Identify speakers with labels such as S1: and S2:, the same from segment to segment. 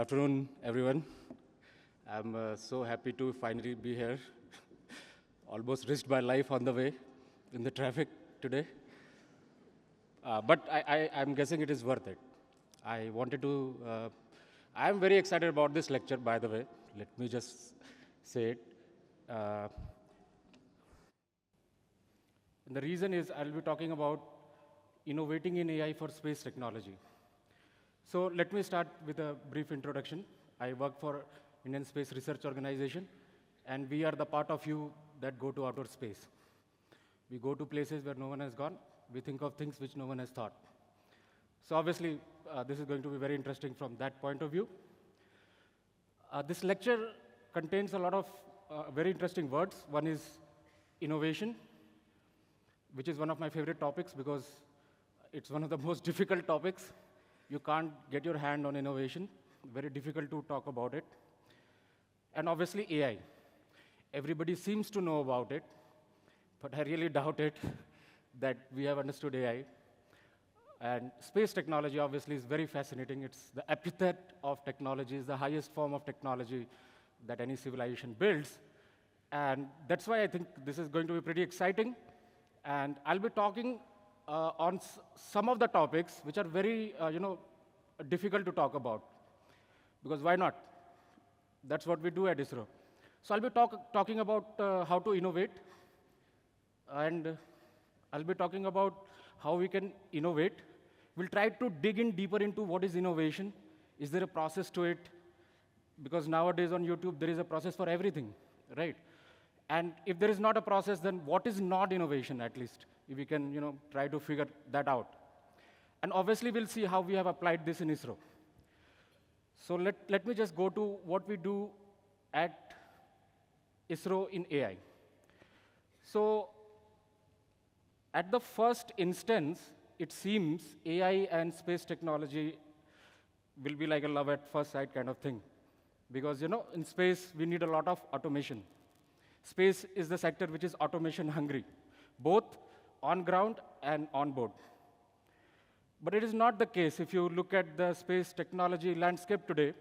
S1: afternoon, everyone. I'm so happy to finally be here. Almost risked my life on the way in the traffic today. But I'm guessing it is worth it. I wanted to, I'm very excited about this lecture, by the way. Let me just say it. And the reason is I'll be talking about innovating in AI for space technology. So let me start with a brief introduction. I work for Indian Space Research Organization, and we are the part of you that go to outer space. We go to places where no one has gone. We think of things which no one has thought. So obviously, this is going to be very interesting from that point of view. This lecture contains a lot of very interesting words. One is innovation, which is one of my favorite topics because it's one of the most difficult topics. You can't get your hand on innovation. Very difficult to talk about it. And obviously, AI. Everybody seems to know about it, but I really doubt it that we have understood AI. And space technology, obviously, is very fascinating. It's the epithet of technology, it's the highest form of technology that any civilization builds. And that's why I think this is going to be pretty exciting. And I'll be talking on some of the topics which are very, difficult to talk about. Because why not? That's what we do at ISRO. So I'll be talking about how to innovate. And I'll be talking about how we can innovate. We'll try to dig in deeper into what is innovation. Is there a process to it? Because nowadays on YouTube, there is a process for everything, right? And if there is not a process, then what is not innovation, at least? If we can, try to figure that out. And obviously, we'll see how we have applied this in ISRO. So let me just go to what we do at ISRO in AI. So at the first instance, it seems AI and space technology will be like a love at first sight kind of thing. Because, in space, we need a lot of automation. Space is the sector which is automation hungry, both on ground and on board. But it is not the case. If you look at the space technology landscape today,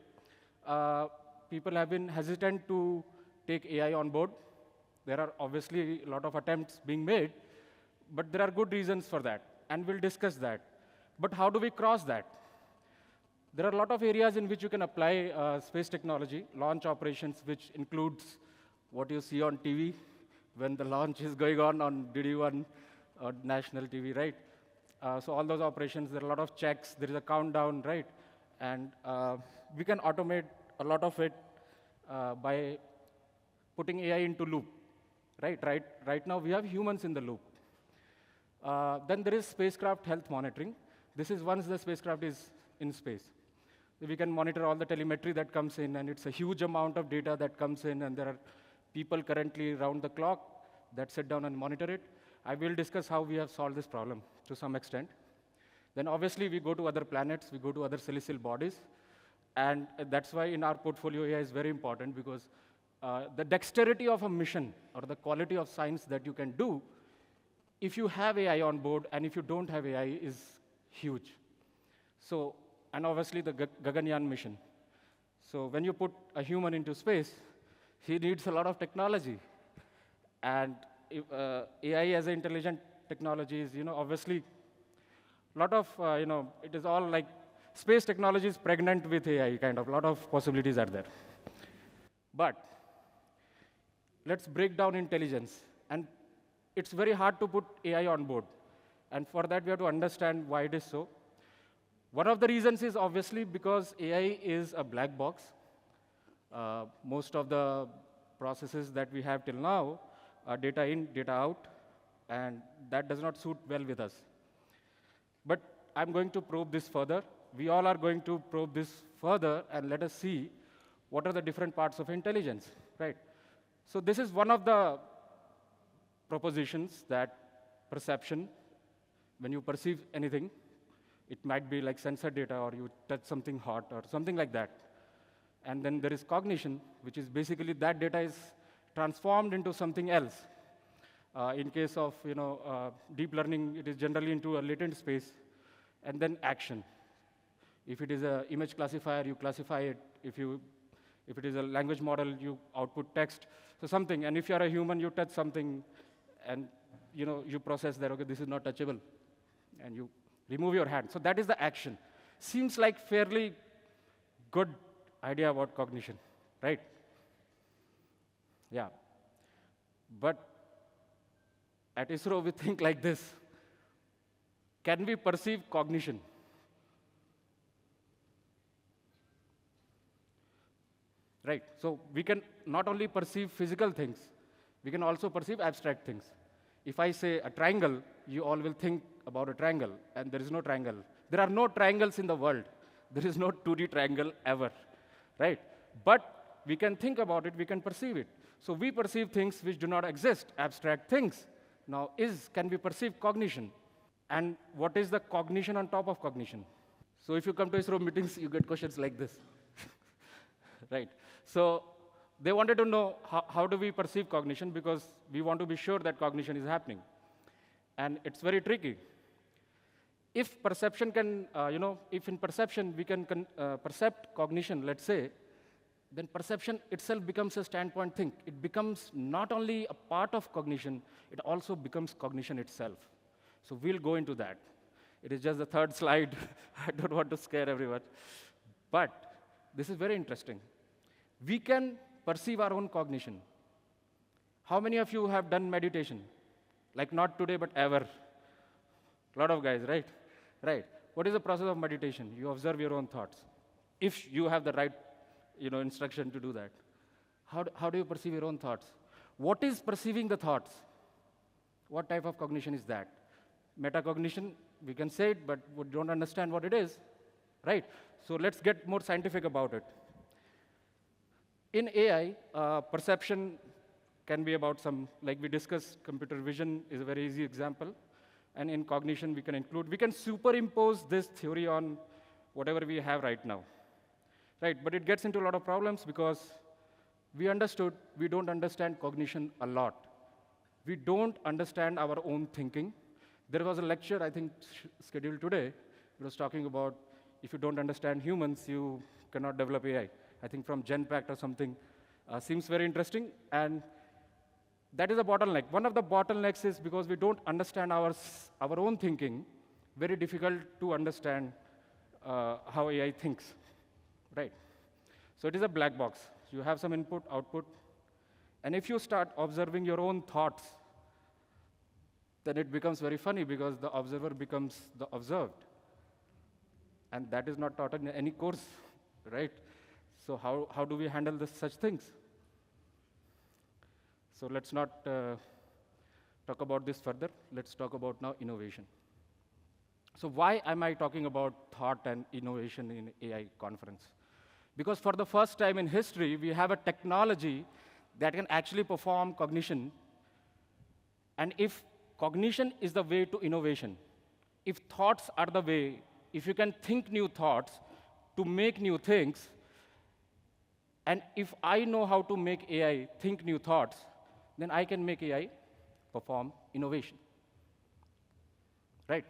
S1: people have been hesitant to take AI on board. There are obviously a lot of attempts being made, but there are good reasons for that, and we'll discuss that. But how do we cross that? There are a lot of areas in which you can apply space technology, launch operations, which includes what you see on TV when the launch is going on DD1 or national TV, right? So all those operations, there are a lot of checks, there is a countdown, right? And we can automate a lot of it by putting AI into loop, right? Right now, we have humans in the loop. Then there is spacecraft health monitoring. This is once the spacecraft is in space. We can monitor all the telemetry that comes in, and it's a huge amount of data that comes in, and there are people currently round the clock that sit down and monitor it. I will discuss how we have solved this problem to some extent. Then obviously, we go to other planets, we go to other celestial bodies, and that's why in our portfolio, AI is very important because the dexterity of a mission or the quality of science that you can do, if you have AI on board and if you don't have AI, is huge. So, and obviously the Gaganyaan mission. So when you put a human into space, he needs a lot of technology. And if, AI as an intelligent technology is, obviously, a lot of, it is all like space technology is pregnant with AI, kind of. A lot of possibilities are there. But let's break down intelligence. And it's very hard to put AI on board. And for that, we have to understand why it is so. One of the reasons is obviously because AI is a black box. Most of the processes that we have till now are data in, data out, and that does not suit well with us. But I'm going to probe this further. We all are going to probe this further, and let us see what are the different parts of intelligence, right? So this is one of the propositions that perception, when you perceive anything, it might be like sensor data, or you touch something hot, or something like that. And then there is cognition, which is basically that data is transformed into something else. In case of deep learning, it is generally into a latent space, and then action. If it is an image classifier, you classify it. If it is a language model, you output text, so something. And if you are a human, you touch something, and you process that, okay, this is not touchable, and you remove your hand. So that is the action. Seems like fairly good idea about cognition, right? Yeah. But at ISRO, we think like this. Can we perceive cognition? Right. So we can not only perceive physical things, we can also perceive abstract things. If I say a triangle, you all will think about a triangle, and there is no triangle. There are no triangles in the world. There is no 2D triangle ever, right? But we can think about it, we can perceive it. So we perceive things which do not exist, abstract things. Now, can we perceive cognition? And what is the cognition on top of cognition? So if you come to ISRO meetings, you get questions like this, right? So they wanted to know how do we perceive cognition, because we want to be sure that cognition is happening. And it's very tricky. If perception can, if in perception we can percept cognition, let's say, then perception itself becomes a standpoint thing. It becomes not only a part of cognition, it also becomes cognition itself. So we'll go into that. It is just the third slide. I don't want to scare everyone. But this is very interesting. We can perceive our own cognition. How many of you have done meditation? Like not today, but ever? A lot of guys, right? Right. What is the process of meditation? You observe your own thoughts. If you have the right instruction to do that. How do you perceive your own thoughts? What is perceiving the thoughts? What type of cognition is that? Metacognition, we can say it, but we don't understand what it is, right? So let's get more scientific about it. In AI, perception can be about like we discussed, computer vision is a very easy example. And in cognition, we can superimpose this theory on whatever we have right now. Right, but it gets into a lot of problems because we don't understand cognition a lot. We don't understand our own thinking. There was a lecture, I think, scheduled today. It was talking about if you don't understand humans, you cannot develop AI. I think from GenPact or something. Seems very interesting, and that is a bottleneck. One of the bottlenecks is because we don't understand our own thinking, very difficult to understand how AI thinks. Right. So it is a black box. You have some input, output. And if you start observing your own thoughts, then it becomes very funny because the observer becomes the observed. And that is not taught in any course, right? So how do we handle such things? So let's not talk about this further. Let's talk about now innovation. So why am I talking about thought and innovation in AI conference? Because for the first time in history, we have a technology that can actually perform cognition. And if cognition is the way to innovation, if thoughts are the way, if you can think new thoughts to make new things, and if I know how to make AI think new thoughts, then I can make AI perform innovation. Right?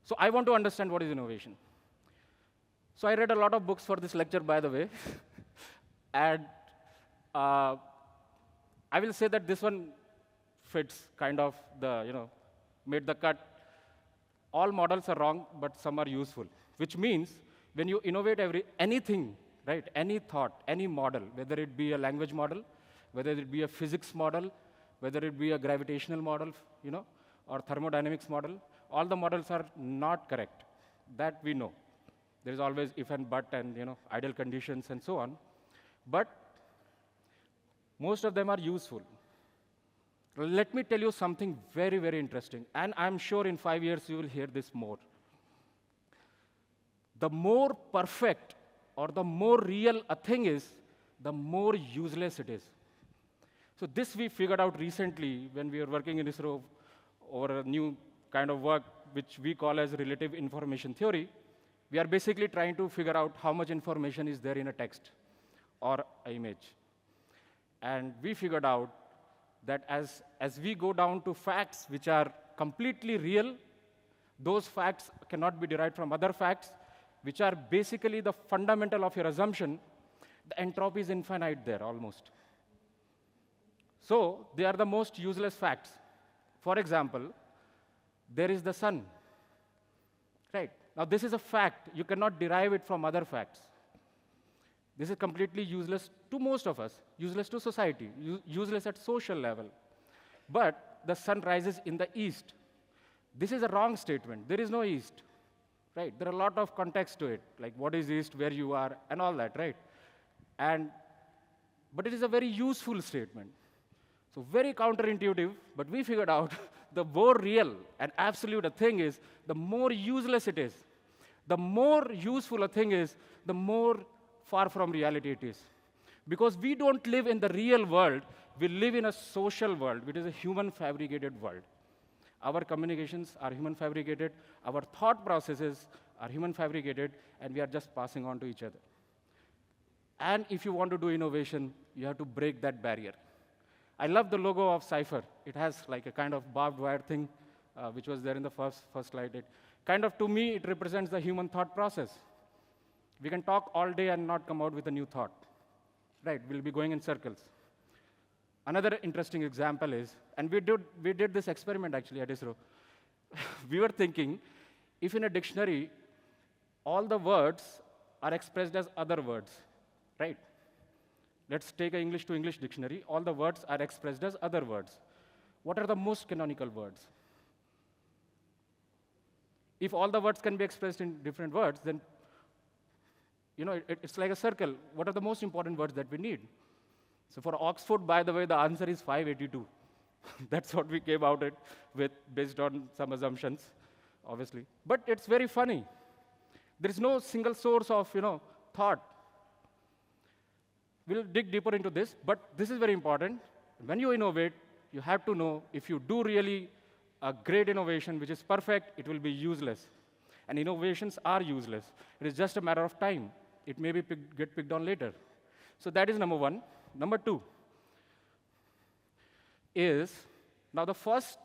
S1: So I want to understand what is innovation. So I read a lot of books for this lecture, by the way. And I will say that this one fits kind of made the cut. All models are wrong, but some are useful, which means when you innovate anything, right, any thought, any model, whether it be a language model, whether it be a physics model, whether it be a gravitational model, or thermodynamics model, all the models are not correct. That we know. There is always if and but and ideal conditions and so on. But most of them are useful. Let me tell you something very, very interesting. And I'm sure in 5 years you will hear this more. The more perfect or the more real a thing is, the more useless it is. So this we figured out recently when we were working in ISRO over a new kind of work which we call as relative information theory. We are basically trying to figure out how much information is there in a text or an image. And we figured out that as we go down to facts which are completely real, Those facts cannot be derived from other facts, which are basically the fundamental of your assumption. The entropy is infinite there, almost. So they are the most useless facts. For example, there is the sun. Right? Now, this is a fact. You cannot derive it from other facts. This is completely useless to most of us, useless to society, useless at social level. But the sun rises in the east. This is a wrong statement. There is no east. Right? There are a lot of context to it, like what is east, where you are, and all that, right? But it is a very useful statement. So very counterintuitive, but we figured out the more real and absolute a thing is, the more useless it is. The more useful a thing is, the more far from reality it is. Because we don't live in the real world, we live in a social world, which is a human-fabricated world. Our communications are human-fabricated, our thought processes are human-fabricated, and we are just passing on to each other. And if you want to do innovation, you have to break that barrier. I love the logo of Cypher. It has like a kind of barbed wire thing, which was there in the first slide. To me, it represents the human thought process. We can talk all day and not come out with a new thought. Right? We'll be going in circles. Another interesting example is, and we did this experiment actually at ISRO. We were thinking, if in a dictionary, all the words are expressed as other words, right? Let's take an English to English dictionary. All the words are expressed as other words. What are the most canonical words? If all the words can be expressed in different words, then it's like a circle. What are the most important words that we need? So for Oxford, by the way, the answer is 582. That's what we came out with based on some assumptions, obviously. But it's very funny. There is no single source of thought. We'll dig deeper into this, but this is very important. When you innovate, you have to know if you do really a great innovation, which is perfect, it will be useless. And innovations are useless. It is just a matter of time. It may get picked on later. So that is number one. Number two is, now the first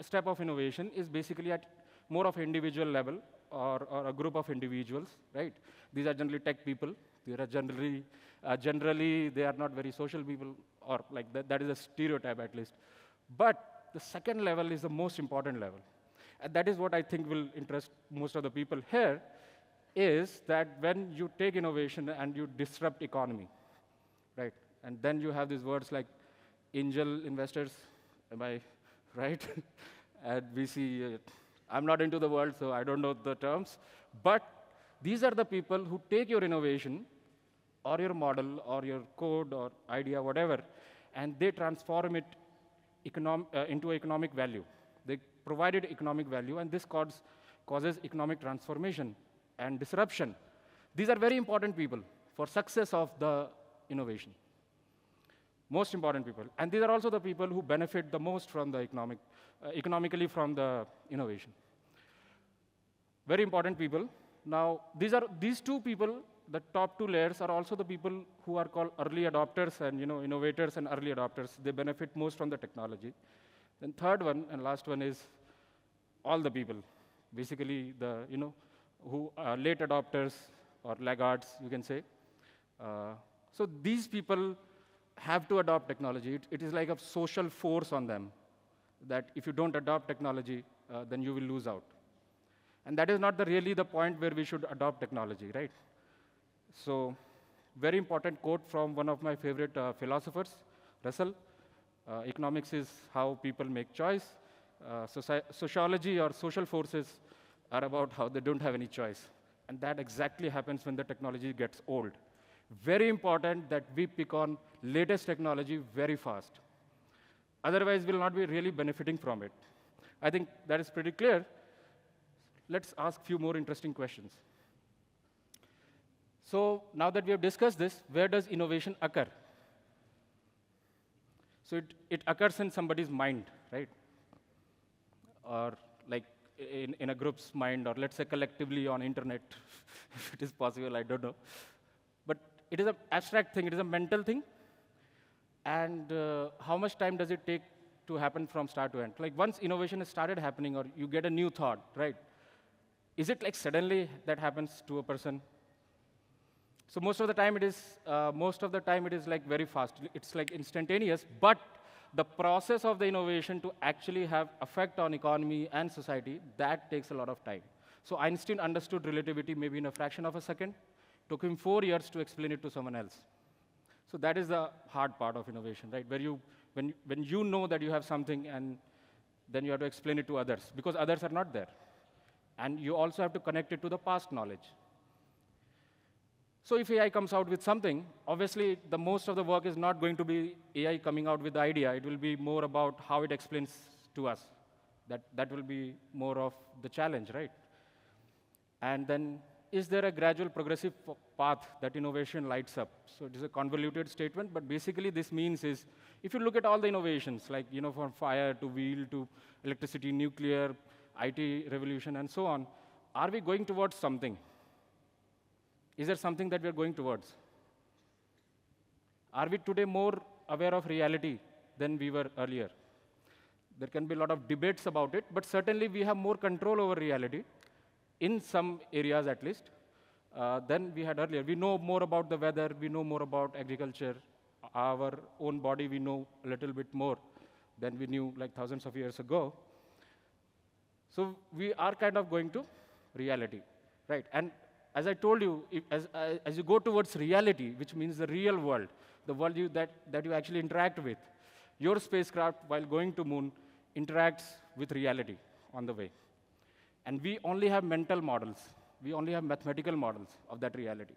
S1: step of innovation is basically at more of an individual level or a group of individuals, right? These are generally tech people. They are generally they are not very social people, or like that is a stereotype at least. But the second level is the most important level. And that is what I think will interest most of the people here, is that when you take innovation and you disrupt economy, right? And then you have these words like angel investors, am I right? And VC, I'm not into the world, so I don't know the terms. But these are the people who take your innovation or your model or your code or idea, whatever, and they transform it into economic value. They provided economic value, and this causes economic transformation and disruption. These are very important people for success of the innovation. Most important people. And these are also the people who benefit the most from the economically from the innovation. Very important people. Now, these two people, the top two layers, are also the people who are called early adopters and innovators and early adopters. They benefit most from the technology. Then third one and last one is all the people, basically the who are late adopters or laggards, you can say. So these people have to adopt technology. It is like a social force on them, that if you don't adopt technology, then you will lose out. And that is not really the point where we should adopt technology, right? So very important quote from one of my favorite philosophers, Russell. Economics is how people make choice. Sociology or social forces are about how they don't have any choice. And that exactly happens when the technology gets old. Very important that we pick on latest technology very fast. Otherwise, we'll not be really benefiting from it. I think that is pretty clear. Let's ask a few more interesting questions. So now that we have discussed this, where does innovation occur? So it occurs in somebody's mind, right? Or like in a group's mind, or let's say collectively on internet, if it is possible, I don't know. But it is an abstract thing, it is a mental thing. And how much time does it take to happen from start to end. Like once innovation has started happening or you get a new thought, right? Is it like suddenly that happens to a person? So most of the time it is like very fast. It's like instantaneous, but the process of the innovation to actually have effect on economy and society, that takes a lot of time. So Einstein understood relativity maybe in a fraction of a second. Took him 4 years to explain it to someone else. So that is the hard part of innovation, right? Where when you know that you have something and then you have to explain it to others because others are not there. And you also have to connect it to the past knowledge. So if AI comes out with something, obviously the most of the work is not going to be AI coming out with the idea. It will be more about how it explains to us. That will be more of the challenge, right? And then, is there a gradual progressive path that innovation lights up? So it is a convoluted statement, but basically this means is, if you look at all the innovations, like from fire to wheel to electricity, nuclear, IT revolution, and so on, are we going towards something? Is there something that we are going towards? Are we today more aware of reality than we were earlier? There can be a lot of debates about it, but certainly we have more control over reality, in some areas at least, than we had earlier. We know more about the weather, we know more about agriculture, our own body we know a little bit more than we knew like thousands of years ago. So we are kind of going to reality, right? And as I told you, as you go towards reality, which means the real world, the world that you actually interact with, your spacecraft, while going to moon, interacts with reality on the way. And we only have mental models. We only have mathematical models of that reality.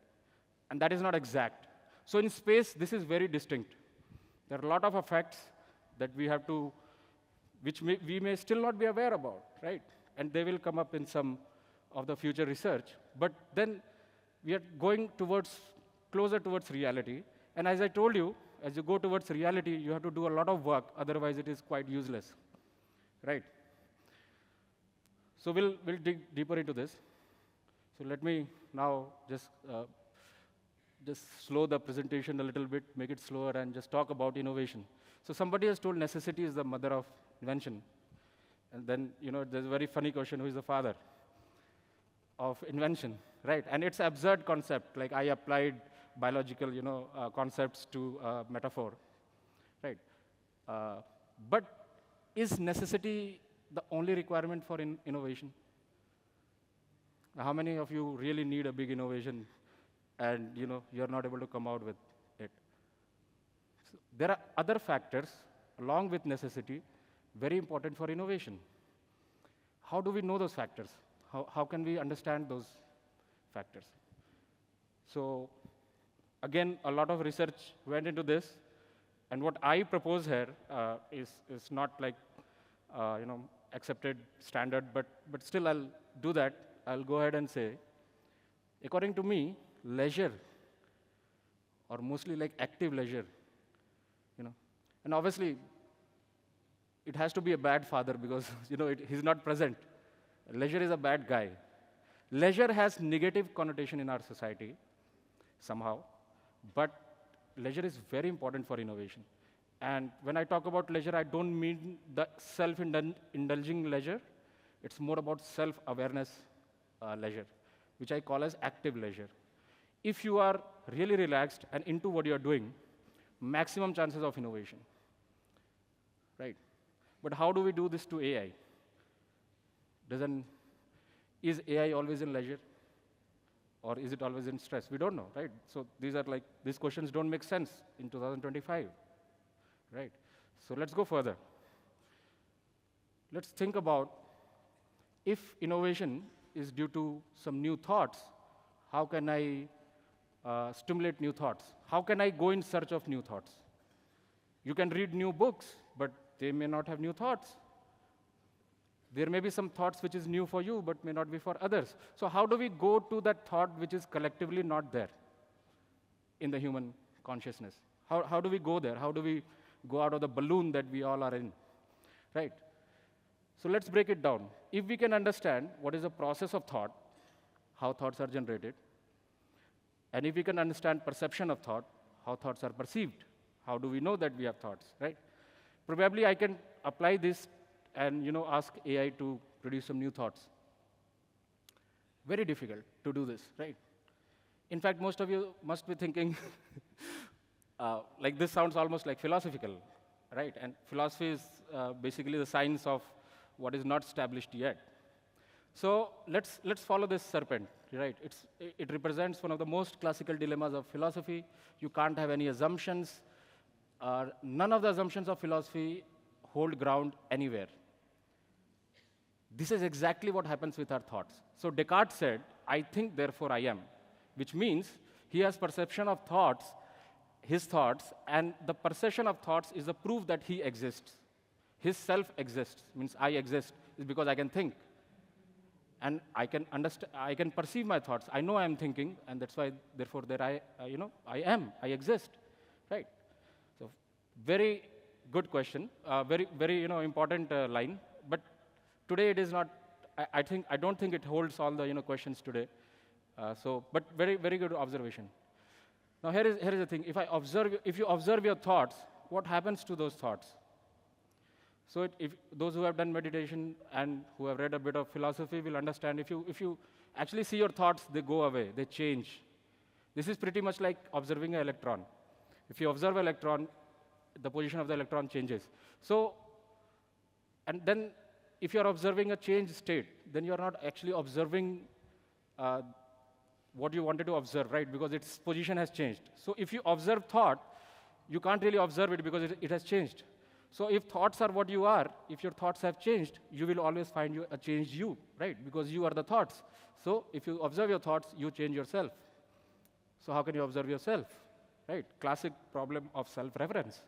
S1: And that is not exact. So in space, this is very distinct. There are a lot of effects that we have to, which we may still not be aware about, right? And they will come up in some of the future research. But then we are going closer towards reality. And as I told you, as you go towards reality, you have to do a lot of work. Otherwise, it is quite useless, right? So we'll dig deeper into this. So let me now just slow the presentation a little bit, make it slower, and just talk about innovation. So somebody has told necessity is the mother of invention. And then, there's a very funny question, who is the father of invention, right? And it's an absurd concept. Like I applied biological, concepts to metaphor, right? But is necessity the only requirement for innovation? How many of you really need a big innovation and you're not able to come out with it? So there are other factors along with necessity very important for innovation. How do we know those factors? How can we understand those factors? So again, a lot of research went into this, and what I propose here is not like accepted standard, but still I'll do that. I'll go ahead and say, according to me, leisure, or mostly like active leisure, and obviously it has to be a bad father because he's not present. Leisure is a bad guy. Leisure has negative connotation in our society somehow, but leisure is very important for innovation. And when I talk about leisure, I don't mean the self-indulging leisure. It's more about self-awareness leisure, which I call as active leisure. If you are really relaxed and into what you're doing, maximum chances of innovation, right? But how do we do this to AI? Is AI always in leisure? Or is it always in stress? We don't know, right? So these questions don't make sense in 2025, right? So let's go further. Let's think about if innovation is due to some new thoughts, how can I stimulate new thoughts? How can I go in search of new thoughts? You can read new books, but they may not have new thoughts. There may be some thoughts which is new for you, but may not be for others. So how do we go to that thought which is collectively not there in the human consciousness? How do we go there? How do we go out of the balloon that we all are in, right? So let's break it down. If we can understand what is the process of thought, how thoughts are generated, and if we can understand perception of thought, how thoughts are perceived, how do we know that we have thoughts, right? Probably I can apply this and ask AI to produce some new thoughts. Very difficult to do this, right? In fact, most of you must be thinking, like this sounds almost like philosophical, right? And philosophy is basically the science of what is not established yet. So let's follow this serpent, right? It represents one of the most classical dilemmas of philosophy. You can't have any assumptions. None of the assumptions of philosophy hold ground anywhere. This is exactly what happens with our thoughts. So Descartes said, I think, therefore I am, which means he has perception of thoughts, his thoughts, and the perception of thoughts is the proof that he exists. His self exists, means I exist, is because I can think. And I can understand, I can perceive my thoughts. I know I am thinking, and that's why, therefore, there I am, I exist, right? So, very good question, very important line. But today it is not. I don't think it holds all the questions today. But very good observation. Now here is the thing. If you observe your thoughts, what happens to those thoughts? So if those who have done meditation and who have read a bit of philosophy will understand, if you actually see your thoughts, they go away, they change. This is pretty much like observing an electron. If you observe an electron, the position of the electron changes. So, and then if you're observing a changed state, then you're not actually observing what you wanted to observe, right? Because its position has changed. So if you observe thought, you can't really observe it because it has changed. So if thoughts are what you are, if your thoughts have changed, you will always find a changed you, right? Because you are the thoughts. So if you observe your thoughts, you change yourself. So how can you observe yourself, right? Classic problem of self-reference.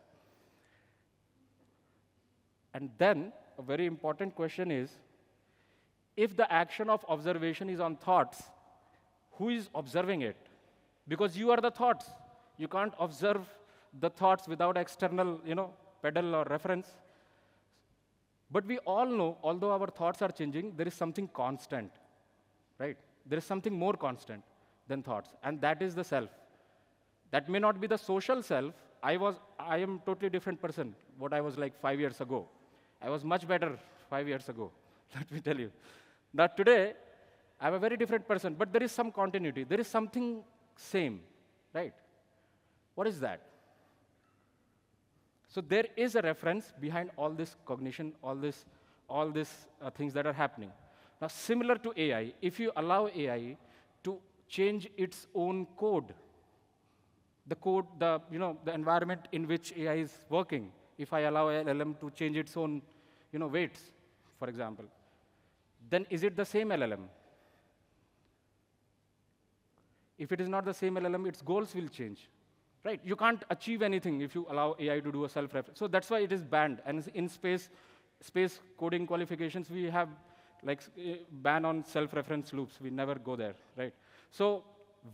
S1: And then a very important question is, if the action of observation is on thoughts, who is observing it? Because you are the thoughts. You can't observe the thoughts without external, pedal or reference. But we all know, although our thoughts are changing, there is something constant, right? There is something more constant than thoughts, and that is the self. That may not be the social self. I am a totally different person, what I was like 5 years ago. I was much better 5 years ago, let me tell you. Now today, I'm a very different person, but there is some continuity. There is something same, right? What is that? So there is a reference behind all this cognition, all this things that are happening. Now, similar to AI, if you allow AI to change its own code, the environment in which AI is working, if I allow LLM to change its own, weights, for example, then is it the same LLM? If it is not the same LLM, its goals will change. Right? You can't achieve anything if you allow AI to do a self-reference. So that's why it is banned. And in space coding qualifications, we have ban on self-reference loops. We never go there, right? So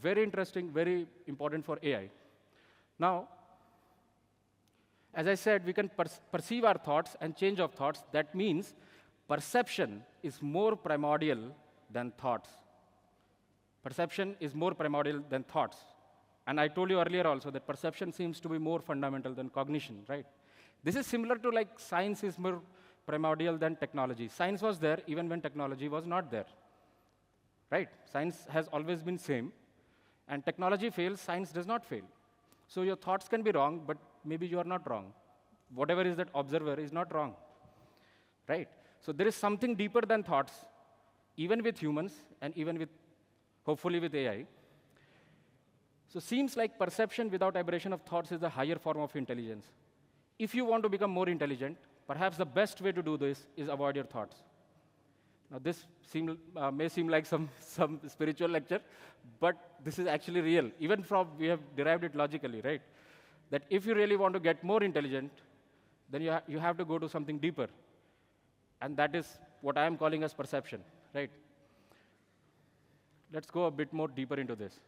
S1: very interesting, very important for AI. Now, as I said, we can perceive our thoughts and change of thoughts. That means perception is more primordial than thoughts. Perception is more primordial than thoughts. And I told you earlier also that perception seems to be more fundamental than cognition, right? This is similar to science is more primordial than technology. Science was there even when technology was not there, right? Science has always been same, and technology fails, science does not fail. So your thoughts can be wrong, but maybe you are not wrong. Whatever is that observer is not wrong, right? So there is something deeper than thoughts, even with humans and even with, hopefully with AI. So seems like perception without aberration of thoughts is the higher form of intelligence. If you want to become more intelligent, perhaps the best way to do this is avoid your thoughts. Now this may seem like some spiritual lecture, but this is actually real. Even we have derived it logically, right? That if you really want to get more intelligent, then you have to go to something deeper. And that is what I am calling as perception, right? Let's go a bit more deeper into this.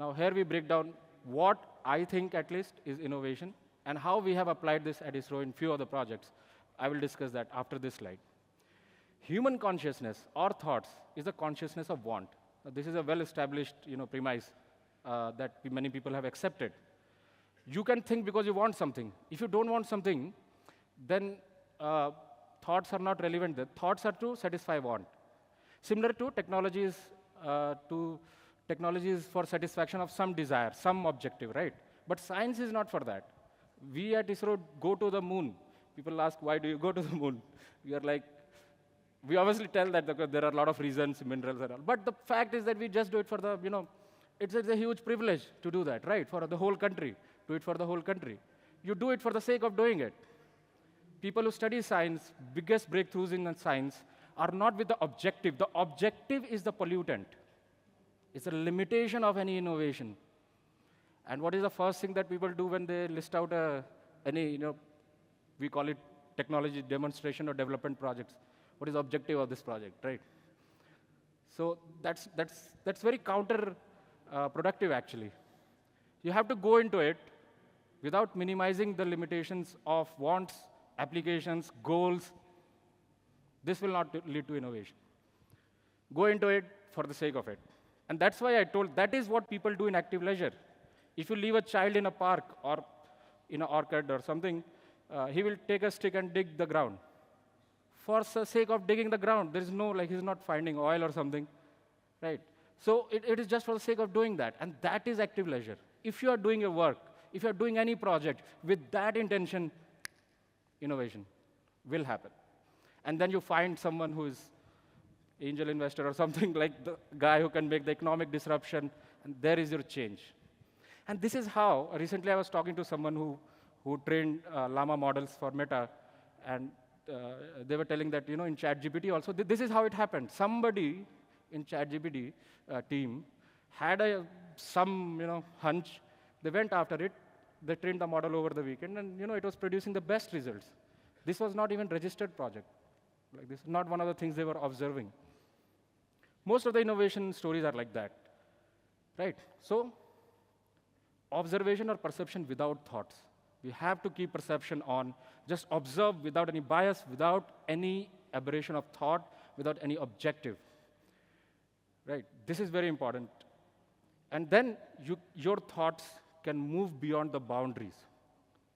S1: Now, here we break down what I think, at least, is innovation, and how we have applied this at ISRO in few other projects. I will discuss that after this slide. Human consciousness, or thoughts, is the consciousness of want. Now, this is a well-established premise that many people have accepted. You can think because you want something. If you don't want something, then uh, thoughts are not relevant there. Thoughts are to satisfy want. Similar to technologies for satisfaction of some desire, some objective, right? But science is not for that. We at ISRO go to the moon. People ask, why do you go to the moon? We are like, we obviously tell that there are a lot of reasons, minerals and all. But the fact is that we just do it for the, it's a huge privilege to do that, right? For the whole country, do it for the whole country. You do it for the sake of doing it. People who study science, biggest breakthroughs in science, are not with the objective. The objective is the pollutant. It's a limitation of any innovation. And what is the first thing that people do when they list out any, we call it technology demonstration or development projects? What is the objective of this project, right? So that's very counter-productive, actually. You have to go into it without minimizing the limitations of wants, applications, goals. This will not lead to innovation. Go into it for the sake of it. And that's why I told, that is what people do in active leisure. If you leave a child in a park or in an orchard or something, he will take a stick and dig the ground. For the sake of digging the ground, there is no, he's not finding oil or something, right? So it is just for the sake of doing that, and that is active leisure. If you are doing your work, if you are doing any project with that intention, innovation will happen. And then you find someone who is angel investor or something, like the guy who can make the economic disruption, and there is your change. And this is how, recently I was talking to someone who trained llama models for Meta, and they were telling that, in ChatGPT also, this is how it happened. Somebody in ChatGPT team had some hunch. They went after it. They trained the model over the weekend, and it was producing the best results. This was not even registered project. This is not one of the things they were observing. Most of the innovation stories are like that, right? So, observation or perception without thoughts. We have to keep perception on, just observe without any bias, without any aberration of thought, without any objective. Right? This is very important. And then your thoughts can move beyond the boundaries.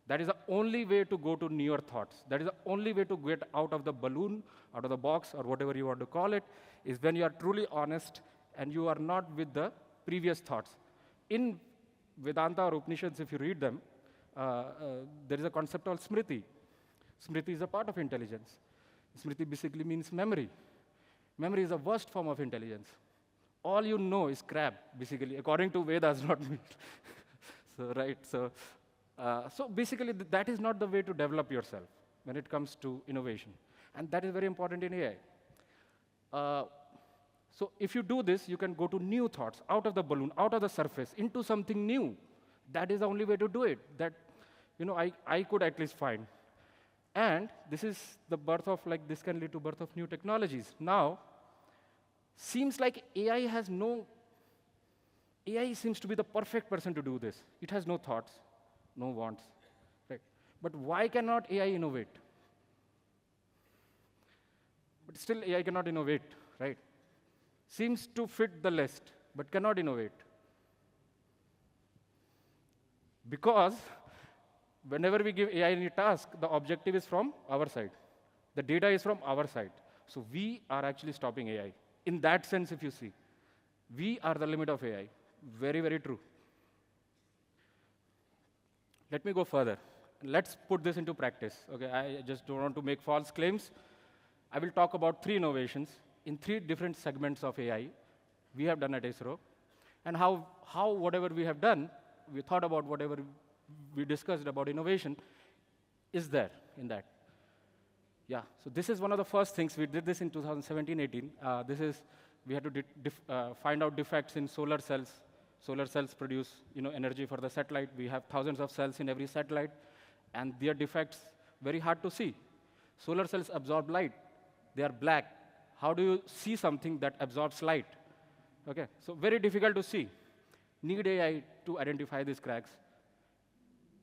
S1: That is the only way to go to newer thoughts. That is the only way to get out of the balloon, out of the box, or whatever you want to call it, is when you are truly honest and you are not with the previous thoughts. In Vedanta or Upanishads, if you read them, there is a concept called smriti. Smriti is a part of intelligence. Smriti basically means memory. Memory is the worst form of intelligence. All you know is crap, basically, according to Vedas, not me. So basically, that is not the way to develop yourself when it comes to innovation. And that is very important in AI. So if you do this, you can go to new thoughts, out of the balloon, out of the surface, into something new. That is the only way to do it, that I could at least find. And this is the birth of, this can lead to birth of new technologies. Now, seems like AI seems to be the perfect person to do this. It has no thoughts, no wants, right? But why cannot AI innovate? But still, AI cannot innovate, right? Seems to fit the list, but cannot innovate. Because whenever we give AI any task, the objective is from our side. The data is from our side. So we are actually stopping AI. In that sense, if you see, we are the limit of AI. Very, very true. Let me go further. Let's put this into practice. Okay, I just don't want to make false claims. I will talk about 3 innovations in 3 different segments of AI we have done at ISRO, and how whatever we have done, we thought about whatever we discussed about innovation, is there in that. Yeah, so this is one of the first things. We did this in 2017-18. We had to find out defects in solar cells. Solar cells produce energy for the satellite. We have thousands of cells in every satellite, and their defects very hard to see. Solar cells absorb light. They are black. How do you see something that absorbs light? Okay, so very difficult to see. Need AI to identify these cracks.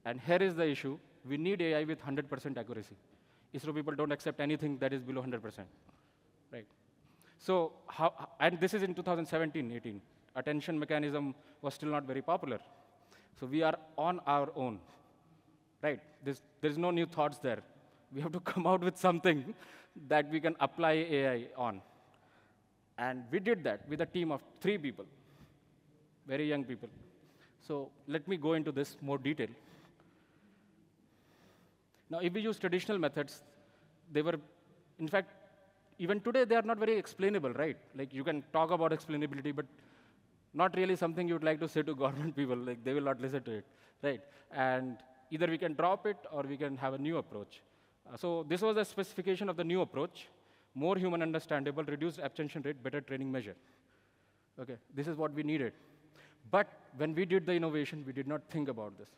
S1: And here is the issue. We need AI with 100% accuracy. ISRO people don't accept anything that is below 100%. Right? So, and this is in 2017-18. Attention mechanism was still not very popular. So we are on our own. Right? There is no new thoughts there. We have to come out with something that we can apply AI on. And we did that with a team of 3 people, very young people. So let me go into this more detail. Now, if we use traditional methods, they were, in fact, even today, they are not very explainable, right? Like, you can talk about explainability, but not really something you would like to say to government people. Like, they will not listen to it, right? And either we can drop it or we can have a new approach. So this was a specification of the new approach: more human understandable, reduced abstention rate, better training measure. Okay, this is what we needed. But when we did the innovation, we did not think about this.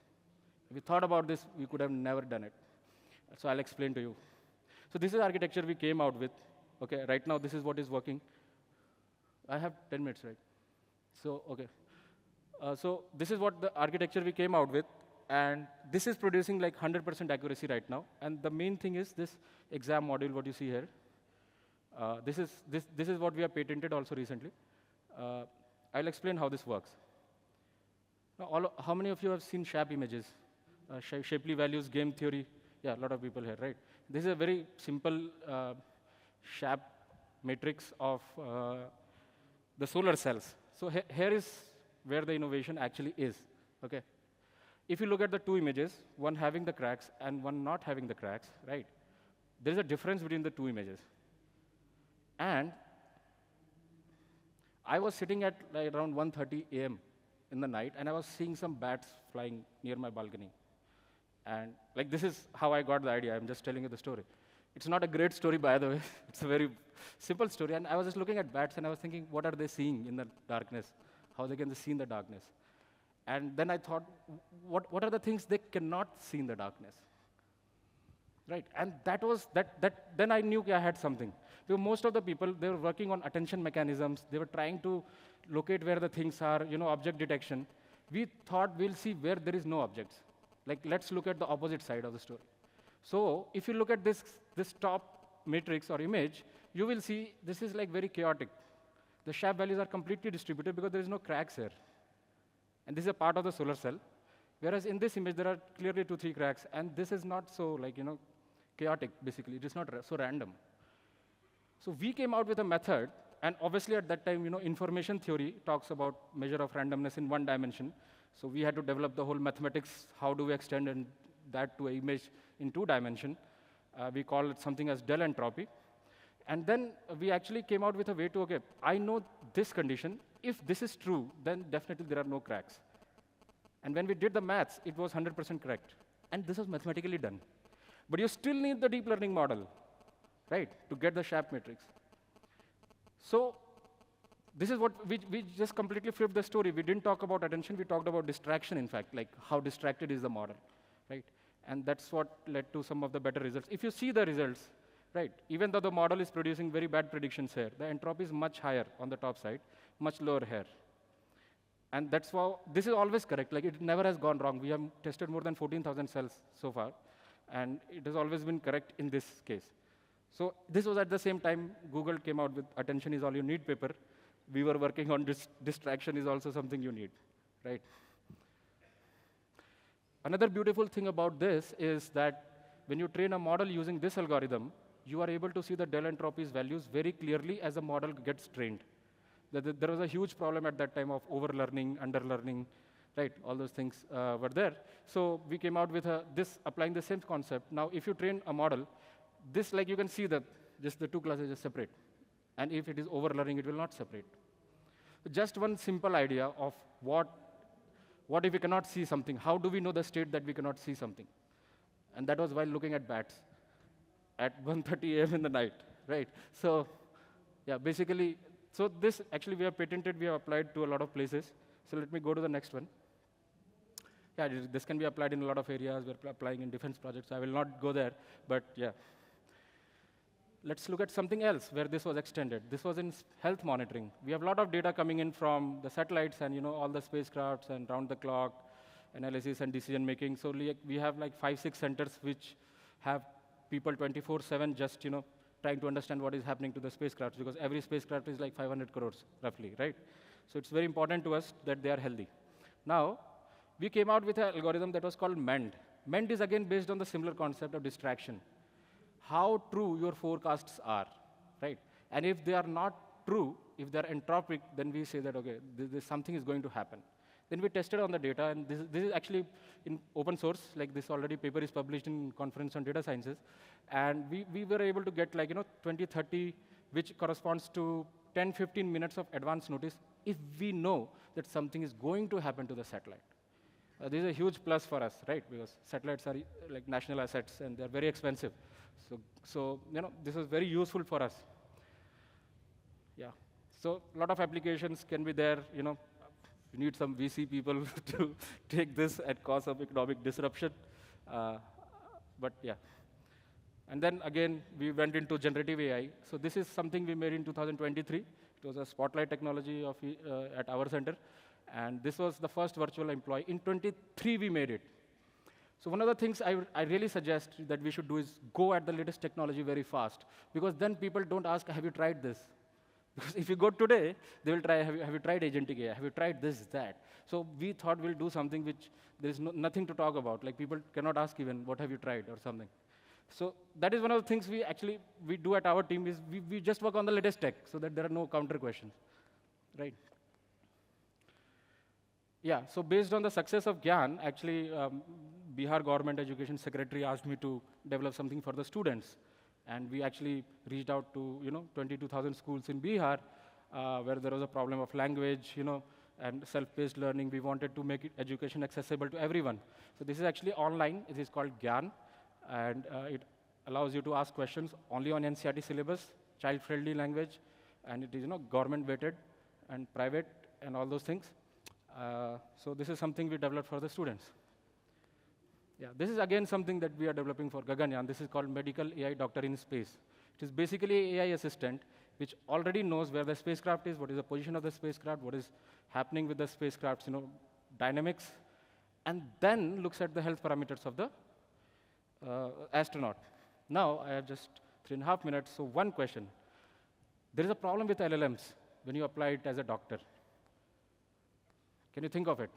S1: If we thought about this, we could have never done it. So I'll explain to you. So this is architecture we came out with. Okay, right now this is what is working. I have 10 minutes, right? So, okay. So this is what the architecture we came out with. And this is producing like 100% accuracy right now. And the main thing is this exam module, what you see here. This is what we have patented also recently. I'll explain how this works. Now, how many of you have seen SHAP images? Shapely values, game theory. Yeah, a lot of people here, right? This is a very simple SHAP matrix of the solar cells. So here is where the innovation actually is. Okay. If you look at the 2 images, one having the cracks and one not having the cracks, right? There is a difference between the 2 images. And I was sitting at like around 1:30 a.m. in the night, and I was seeing some bats flying near my balcony. And like, this is how I got the idea. I'm just telling you the story. It's not a great story, by the way. It's a very simple story. And I was just looking at bats, and I was thinking, what are they seeing in the darkness? How they can see in the darkness? And then I thought, what are the things they cannot see in the darkness? Right? And then I knew I had something. Because most of the people, they were working on attention mechanisms. They were trying to locate where the things are, object detection. We thought we'll see where there is no objects. Like, let's look at the opposite side of the story. So if you look at this top matrix or image, you will see this is like very chaotic. The SHAP values are completely distributed because there is no cracks here. And this is a part of the solar cell. Whereas in this image, there are clearly 2, 3 cracks. And this is not so, like, chaotic, basically. It is not so random. So we came out with a method. And obviously, at that time, information theory talks about measure of randomness in 1 dimension. So we had to develop the whole mathematics. How do we extend that to an image in 2 dimension? We call it something as Dell entropy. And then we actually came out with a way to, okay, I know this condition. If this is true, then definitely there are no cracks. And when we did the maths, it was 100% correct. And this was mathematically done. But you still need the deep learning model, right, to get the SHAP matrix. So this is what we just completely flipped the story. We didn't talk about attention. We talked about distraction, in fact, like how distracted is the model, right? And that's what led to some of the better results. If you see the results, right, even though the model is producing very bad predictions here, the entropy is much higher on the top side, much lower here. And that's why this is always correct. Like, it never has gone wrong. We have tested more than 14,000 cells so far, and it has always been correct in this case. So this was at the same time Google came out with attention is all you need paper. We were working on distraction is also something you need, right? Another beautiful thing about this is that when you train a model using this algorithm, you are able to see the Dell entropy's values very clearly as the model gets trained. There was a huge problem at that time of overlearning, underlearning, right? All those things were there. So we came out with applying the same concept. Now, if you train a model, this, like, you can see that just the 2 classes are separate. And if it is overlearning, it will not separate. Just one simple idea of what if we cannot see something? How do we know the state that we cannot see something? And that was while looking at bats at 1:30 a.m. in the night, right? So, yeah, basically, so this actually we have patented, we have applied to a lot of places. So let me go to the next one. Yeah, this can be applied in a lot of areas. We're applying in defense projects. I will not go there, but yeah. Let's look at something else where this was extended. This was in health monitoring. We have a lot of data coming in from the satellites and all the spacecrafts and round-the-clock analysis and decision-making. So we have like 5, 6 centers which have people 24/7 just trying to understand what is happening to the spacecraft, because every spacecraft is like 500 crores, roughly, right? So it's very important to us that they are healthy. Now, we came out with an algorithm that was called MEND. MEND is again based on the similar concept of distraction. how true your forecasts are, right? And if they are not true, if they're entropic, then we say that, okay, something is going to happen. Then we tested on the data, and this is actually in open source, like this already paper is published in Conference on Data Sciences, and we were able to get 20, 30, which corresponds to 10, 15 minutes of advance notice if we know that something is going to happen to the satellite. This is a huge plus for us, right? Because satellites are like national assets, and they're very expensive. So this is very useful for us. Yeah. So a lot of applications can be there. You need some VC people to take this at cost of economic disruption. But yeah. And then again, we went into generative AI. So this is something we made in 2023. It was a spotlight technology at our center. And this was the first virtual employee. In 23, we made it. So one of the things I really suggest that we should do is go at the latest technology very fast, because then people don't ask, have you tried this? Because if you go today, they will try, have you tried agentic AI? Have you tried this, that? So we thought we'll do something which there is nothing to talk about. Like people cannot ask even, what have you tried or something. So that is one of the things we do at our team is we just work on the latest tech so that there are no counter questions, right? Yeah, so based on the success of GYAN, actually, Bihar Government Education Secretary asked me to develop something for the students. And we actually reached out to 22,000 schools in Bihar, where there was a problem of language, and self-paced learning. We wanted to make education accessible to everyone. So this is actually online. It is called GYAN, and it allows you to ask questions only on NCERT syllabus, child-friendly language, and it is government-weighted and private and all those things. So this is something we developed for the students. Yeah, this is again something that we are developing for Gaganyaan. This is called Medical AI Doctor in Space. It is basically an AI assistant which already knows where the spacecraft is, what is the position of the spacecraft, what is happening with the spacecraft's dynamics, and then looks at the health parameters of the astronaut. Now, I have just 3.5 minutes, so one question. There is a problem with LLMs when you apply it as a doctor. Can you think of it?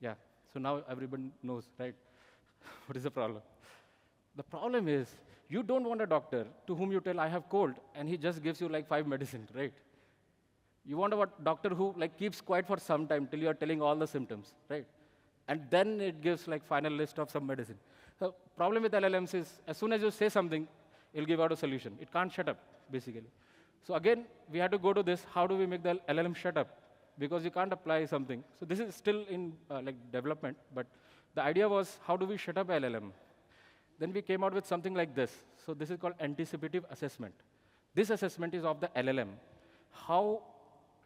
S1: Yeah, so now everyone knows, right? What is the problem? The problem is, you don't want a doctor to whom you tell, I have cold, and he just gives you like 5 medicines, right? You want a doctor who keeps quiet for some time till you are telling all the symptoms, right? And then it gives final list of some medicine. The problem with LLMs is, as soon as you say something, it'll give out a solution. It can't shut up, basically. So again, we had to go to this, how do we make the LLM shut up? Because you can't apply something. So this is still in development, but the idea was, how do we shut up LLM? Then we came out with something like this. So this is called anticipative assessment. This assessment is of the LLM.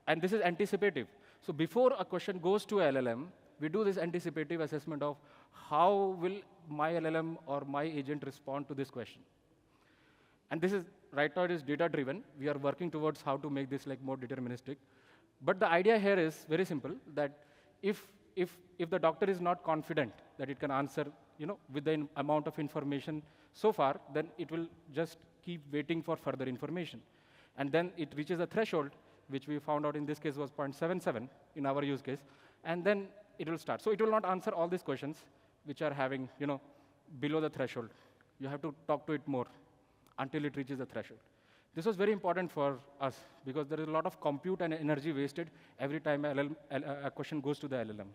S1: And this is anticipative. So before a question goes to LLM, we do this anticipative assessment of how will my LLM or my agent respond to this question. And this is, right now it is data-driven. We are working towards how to make this more deterministic. But the idea here is very simple, that if the doctor is not confident that it can answer with the amount of information so far, then it will just keep waiting for further information. And then it reaches a threshold, which we found out in this case was 0.77 in our use case, and then it will start. So it will not answer all these questions which are having below the threshold. You have to talk to it more until it reaches the threshold. This was very important for us because there is a lot of compute and energy wasted every time a question goes to the LLM.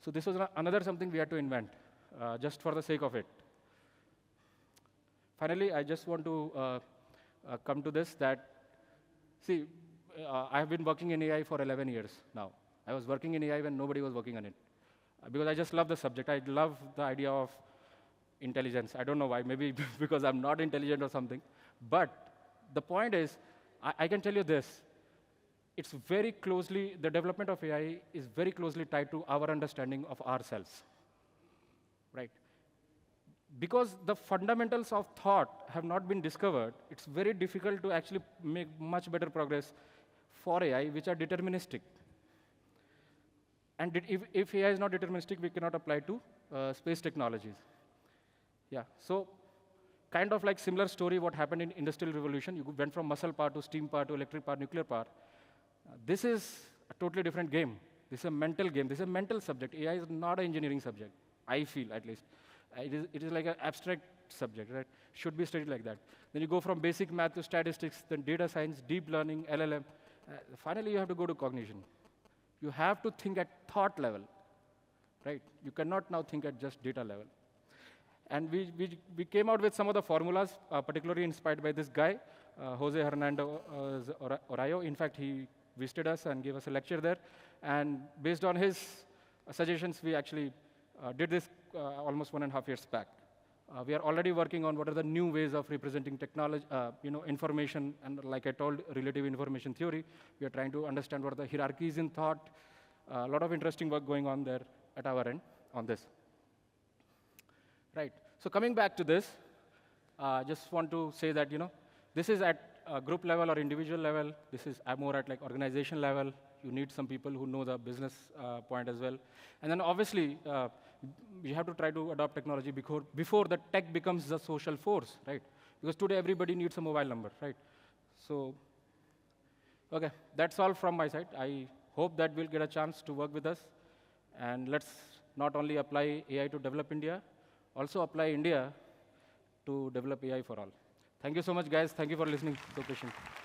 S1: So this was another something we had to invent, just for the sake of it. Finally, I just want to come to this, that, see, I have been working in AI for 11 years now. I was working in AI when nobody was working on it, because I just love the subject. I love the idea of intelligence. I don't know why, maybe because I'm not intelligent or something. But the point is, I can tell you this. It's very closely, the development of AI is very closely tied to our understanding of ourselves, right? Because the fundamentals of thought have not been discovered, it's very difficult to actually make much better progress for AI, which are deterministic. And if AI is not deterministic, we cannot apply to space technologies. Yeah, so kind of like similar story what happened in Industrial Revolution. You went from muscle power to steam power to electric power, nuclear power. This is a totally different game. This is a mental game. This is a mental subject. AI is not an engineering subject. I feel at least. It is like an abstract subject, right? Should be studied like that. Then you go from basic math to statistics, then data science, deep learning, LLM. Finally, you have to go to cognition. You have to think at thought level, right? You cannot now think at just data level. And we came out with some of the formulas, particularly inspired by this guy, Jose Hernando Orayo. In fact, he visited us and gave us a lecture there. And based on his suggestions, we actually did this almost 1.5 years back. We are already working on what are the new ways of representing technology, information, and like I told, relative information theory. We are trying to understand what are the hierarchies in thought. A lot of interesting work going on there at our end on this. Right. So coming back to this, just want to say that this is at group level or individual level. This is more at like organization level. You need some people who know the business point as well. And then obviously, we have to try to adopt technology before the tech becomes the social force, right? Because today everybody needs a mobile number, right? So, okay, that's all from my side. I hope that we'll get a chance to work with us. And let's not only apply AI to develop India, also apply India to develop AI for all. Thank you so much, guys. Thank you for listening so patiently.